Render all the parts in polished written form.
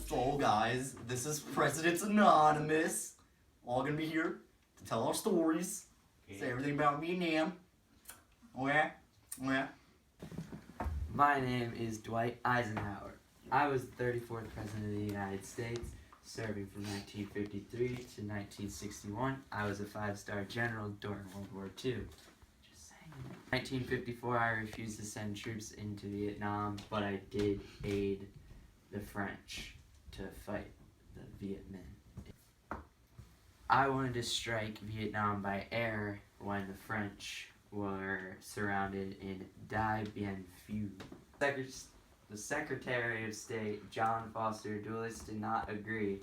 So guys, this is President's Anonymous. All gonna be here to tell our stories, say everything about Vietnam. Oh yeah? Oh yeah? My name is Dwight Eisenhower. I was the 34th President of the United States, serving from 1953 to 1961. I was a 5-star general during World War II. Just saying. 1954, I refused to send troops into Vietnam, but I did aid the French to fight the Viet Minh. I wanted to strike Vietnam by air when the French were surrounded in Dien Bien Phu. The Secretary of State, John Foster Dulles, did not agree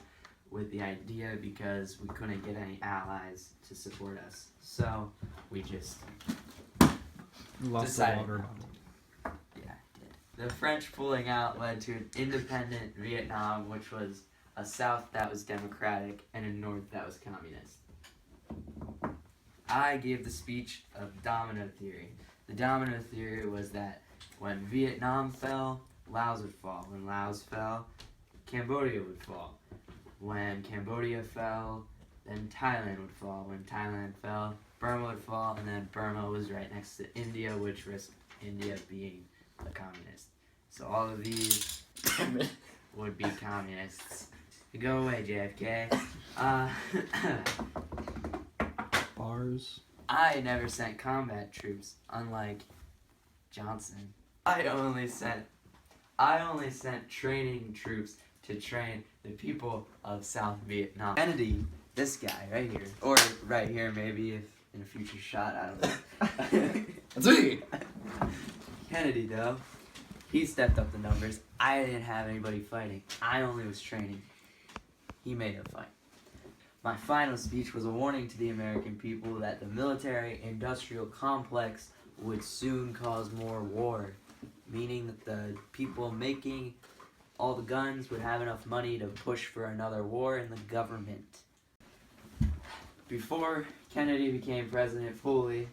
with the idea because we couldn't get any allies to support us. So we just decided. Yeah, it did. The French pulling out led to an independent Vietnam, which was a South that was democratic and a North that was communist. I gave the speech of domino theory. The domino theory was that when Vietnam fell, Laos would fall. When Laos fell, Cambodia would fall. When Cambodia fell, then Thailand would fall. When Thailand fell, Burma would fall, and then Burma was right next to India, which risked India being a communist. So all of these would be communists. Go away, JFK. Bars. I never sent combat troops, unlike Johnson. I only sent training troops to train the people of South Vietnam. Kennedy, this guy right here, or right here maybe if in a future shot, I don't know. That's me! Kennedy though, he stepped up the numbers. I didn't have anybody fighting. I only was training. He made a fight. My final speech was a warning to the American people that the military-industrial complex would soon cause more war, meaning that the people making all the guns would have enough money to push for another war in the government. Before Kennedy became president fully,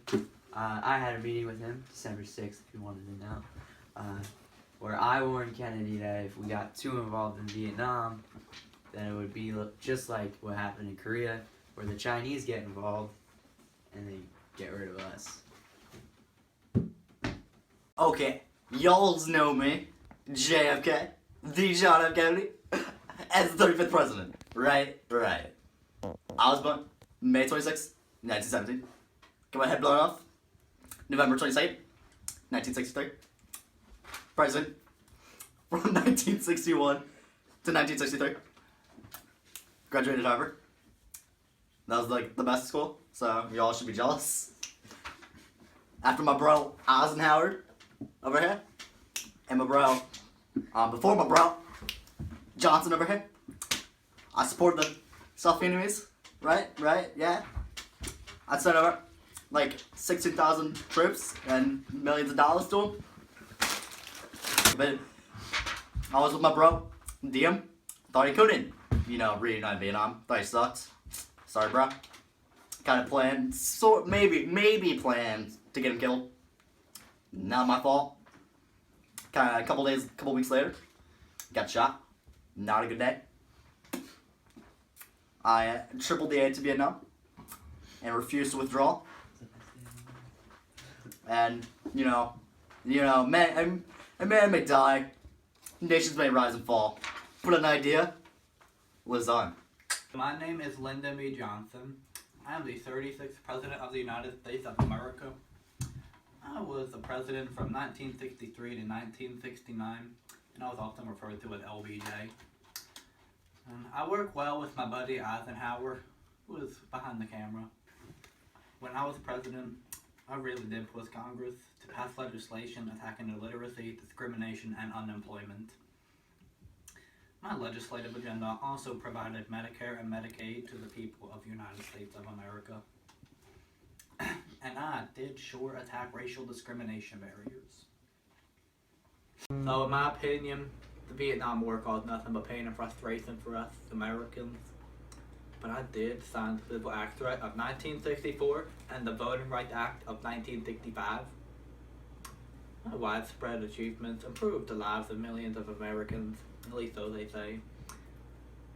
I had a meeting with him, December 6th, if you wanted to know, where I warned Kennedy that if we got too involved in Vietnam, then it would be just like what happened in Korea, where the Chinese get involved and they get rid of us. Okay, y'alls know me, JFK, the John F. Kennedy, as the 35th president. Right. I was born May 26, 1917. Got my head blown off November 22nd, 1963. President from 1961 to 1963. Graduated Harvard. That was like the best school, so y'all should be jealous. After my bro Eisenhower over here, and my bro, before my bro Johnson over here, I support the South Vietnamese, right, yeah. I sent over like 16,000 troops and millions of dollars to them. But I was with my bro, Diem, thought he couldn't, reunite Vietnam, thought he sucked. Sorry, bro. Kind of planned, maybe planned to get him killed. Not my fault. A couple weeks later, got shot. Not a good day. I tripled the aid to Vietnam and refused to withdraw. And man may die, nations may rise and fall, but an idea lives on. My name is Lyndon B. Johnson. I am the 36th President of the United States of America. I was the President from 1963 to 1969, and I was often referred to as LBJ. I work well with my buddy Eisenhower, who is behind the camera. When I was President, I really did push Congress to pass legislation attacking illiteracy, discrimination, and unemployment. My legislative agenda also provided Medicare and Medicaid to the people of the United States of America. And I did sure attack racial discrimination barriers. So in my opinion, the Vietnam War caused nothing but pain and frustration for us Americans. but I did sign the Civil Acts Act of 1964 and the Voting Rights Act of 1965. My widespread achievements improved the lives of millions of Americans, at least so they say.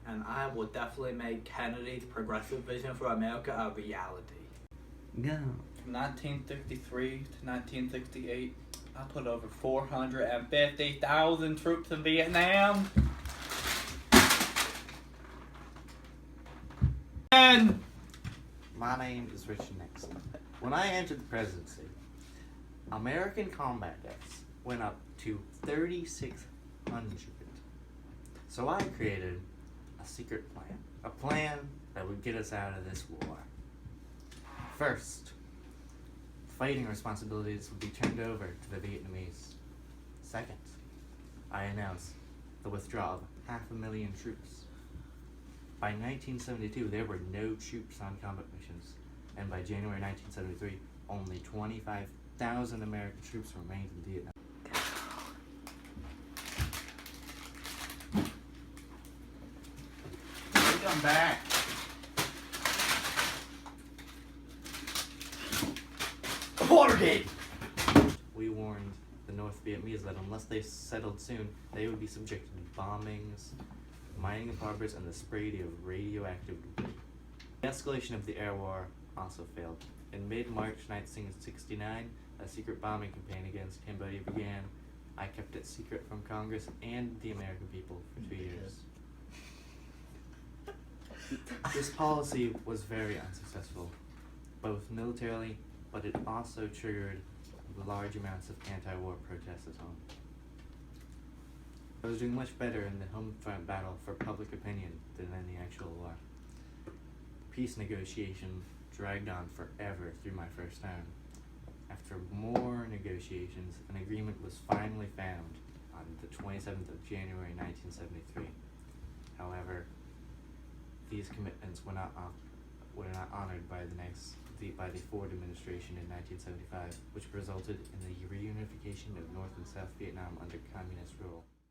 And I will definitely make Kennedy's progressive vision for America a reality. Go. From 1963 to 1968, I put over 450,000 troops in Vietnam. And My name is Richard Nixon. When I entered the presidency, American combat deaths went up to 3,600. So I created a secret plan. A plan that would get us out of this war. First, fighting responsibilities would be turned over to the Vietnamese. Second, I announced the withdrawal of 500,000 troops. By 1972, there were no troops on combat missions, and by January 1973, only 25,000 American troops remained in Vietnam. come back. Watergate! We warned the North Vietnamese that unless they settled soon, they would be subjected to bombings, mining of harbors, and the spraying of radioactive debris. The escalation of the air war also failed. In mid-March 1969, a secret bombing campaign against Cambodia began. I kept it secret from Congress and the American people for 2 years. This policy was very unsuccessful, both militarily, but it also triggered large amounts of anti-war protests at home. I was doing much better in the home front battle for public opinion than in the actual war. Peace negotiation dragged on forever through my first term. After more negotiations, an agreement was finally found on the 27th of January 1973. However, these commitments were not honored by the Ford administration in 1975, which resulted in the reunification of North and South Vietnam under communist rule.